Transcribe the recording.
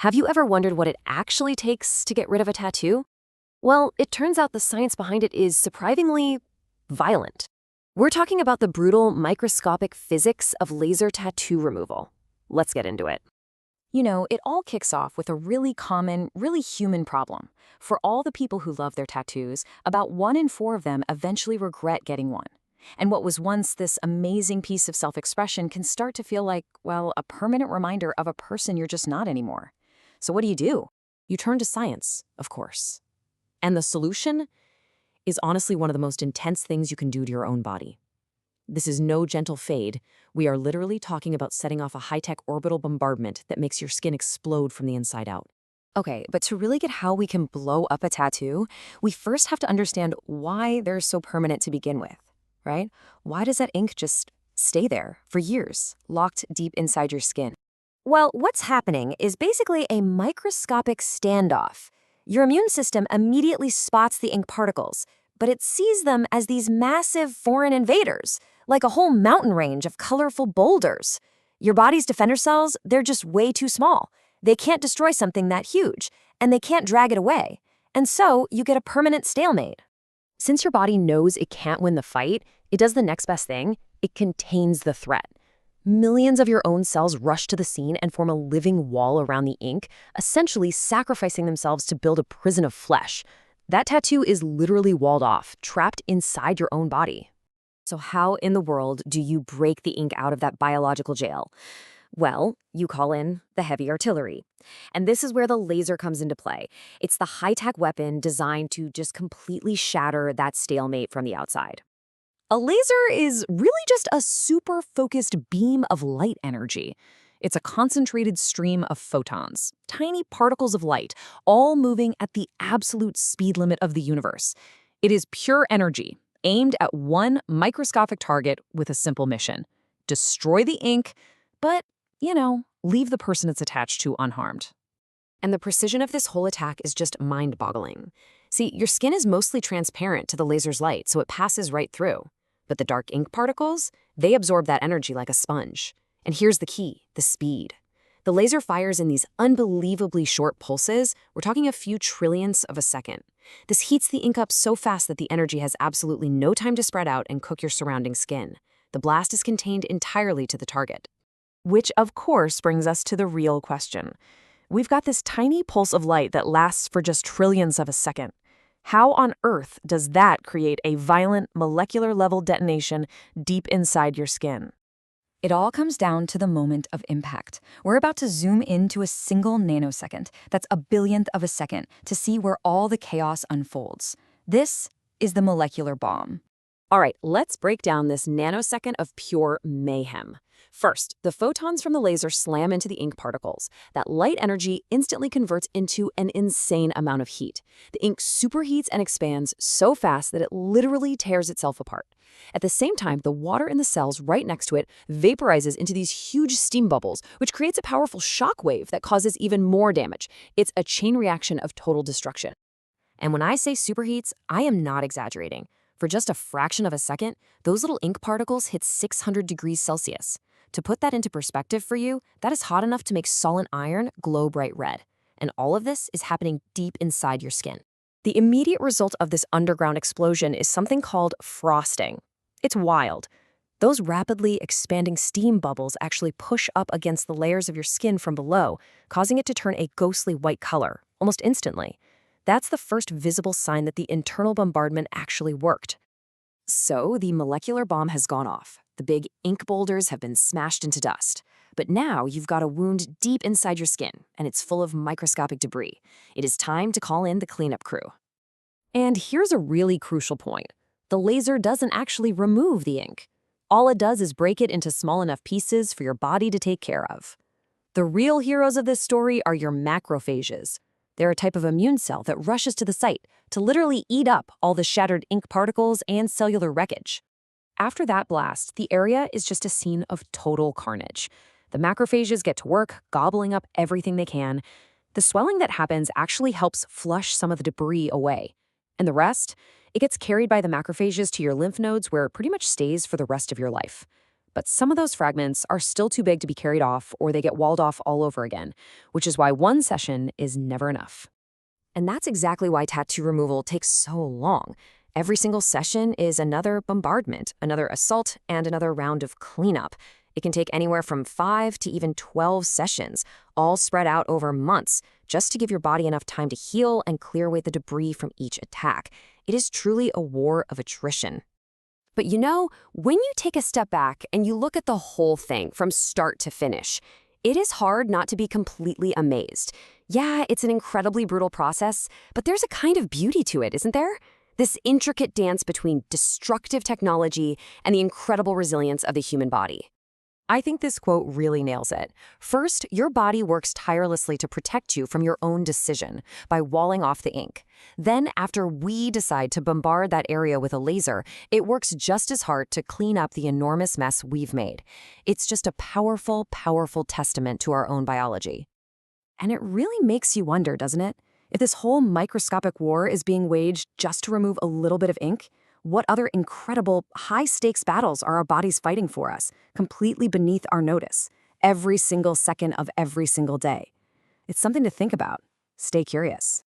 Have you ever wondered what it actually takes to get rid of a tattoo? Well, it turns out the science behind it is surprisingly violent. We're talking about the brutal microscopic physics of laser tattoo removal. Let's get into it. You know, it all kicks off with a really common, really human problem. For all the people who love their tattoos, about 1 in 4 of them eventually regret getting one. And what was once this amazing piece of self-expression can start to feel like, well, a permanent reminder of a person you're just not anymore. So what do? You turn to science, of course. And the solution is honestly one of the most intense things you can do to your own body. This is no gentle fade. We are literally talking about setting off a high-tech orbital bombardment that makes your skin explode from the inside out. Okay, but to really get how we can blow up a tattoo, we first have to understand why they're so permanent to begin with, right? Why does that ink just stay there for years, locked deep inside your skin? Well, what's happening is basically a microscopic standoff. Your immune system immediately spots the ink particles, but it sees them as these massive foreign invaders, like a whole mountain range of colorful boulders. Your body's defender cells, they're just way too small. They can't destroy something that huge, and they can't drag it away. And so you get a permanent stalemate. Since your body knows it can't win the fight, it does the next best thing. It contains the threat. Millions of your own cells rush to the scene and form a living wall around the ink, essentially sacrificing themselves to build a prison of flesh. That tattoo is literally walled off, trapped inside your own body. So how in the world do you break the ink out of that biological jail? Well, you call in the heavy artillery. And this is where the laser comes into play. It's the high-tech weapon designed to just completely shatter that stalemate from the outside. A laser is really just a super focused beam of light energy. It's a concentrated stream of photons, tiny particles of light, all moving at the absolute speed limit of the universe. It is pure energy, aimed at one microscopic target with a simple mission: destroy the ink, but, leave the person it's attached to unharmed. And the precision of this whole attack is just mind-boggling. See, your skin is mostly transparent to the laser's light, so it passes right through. But the dark ink particles, they absorb that energy like a sponge. And here's the key, the speed. The laser fires in these unbelievably short pulses. We're talking a few trillionths of a second. This heats the ink up so fast that the energy has absolutely no time to spread out and cook your surrounding skin. The blast is contained entirely to the target. Which, of course, brings us to the real question. We've got this tiny pulse of light that lasts for just trillionths of a second. How on earth does that create a violent molecular-level detonation deep inside your skin? It all comes down to the moment of impact. We're about to zoom into a single nanosecond, that's a billionth of a second, to see where all the chaos unfolds. This is the molecular bomb. All right, let's break down this nanosecond of pure mayhem. First, the photons from the laser slam into the ink particles. That light energy instantly converts into an insane amount of heat. The ink superheats and expands so fast that it literally tears itself apart. At the same time, the water in the cells right next to it vaporizes into these huge steam bubbles, which creates a powerful shock wave that causes even more damage. It's a chain reaction of total destruction. And when I say superheats, I am not exaggerating. For just a fraction of a second, those little ink particles hit 600 degrees Celsius. To put that into perspective for you, that is hot enough to make solid iron glow bright red. And all of this is happening deep inside your skin. The immediate result of this underground explosion is something called frosting. It's wild. Those rapidly expanding steam bubbles actually push up against the layers of your skin from below, causing it to turn a ghostly white color, almost instantly. That's the first visible sign that the internal bombardment actually worked. So the molecular bomb has gone off. The big ink boulders have been smashed into dust. But now you've got a wound deep inside your skin, and it's full of microscopic debris. It is time to call in the cleanup crew. And here's a really crucial point. The laser doesn't actually remove the ink. All it does is break it into small enough pieces for your body to take care of. The real heroes of this story are your macrophages. They're a type of immune cell that rushes to the site to literally eat up all the shattered ink particles and cellular wreckage. After that blast, the area is just a scene of total carnage. The macrophages get to work, gobbling up everything they can. The swelling that happens actually helps flush some of the debris away. And the rest, it gets carried by the macrophages to your lymph nodes where it pretty much stays for the rest of your life. But some of those fragments are still too big to be carried off, or they get walled off all over again, which is why one session is never enough. And that's exactly why tattoo removal takes so long. Every single session is another bombardment, another assault, and another round of cleanup. It can take anywhere from 5 to even 12 sessions, all spread out over months, just to give your body enough time to heal and clear away the debris from each attack. It is truly a war of attrition. But you know, when you take a step back and you look at the whole thing from start to finish, it is hard not to be completely amazed. Yeah, it's an incredibly brutal process, but there's a kind of beauty to it, isn't there? This intricate dance between destructive technology and the incredible resilience of the human body. I think this quote really nails it. First, your body works tirelessly to protect you from your own decision by walling off the ink. Then, after we decide to bombard that area with a laser, it works just as hard to clean up the enormous mess we've made. It's just a powerful, powerful testament to our own biology. And it really makes you wonder, doesn't it? If this whole microscopic war is being waged just to remove a little bit of ink, what other incredible, high-stakes battles are our bodies fighting for us, completely beneath our notice, every single second of every single day? It's something to think about. Stay curious.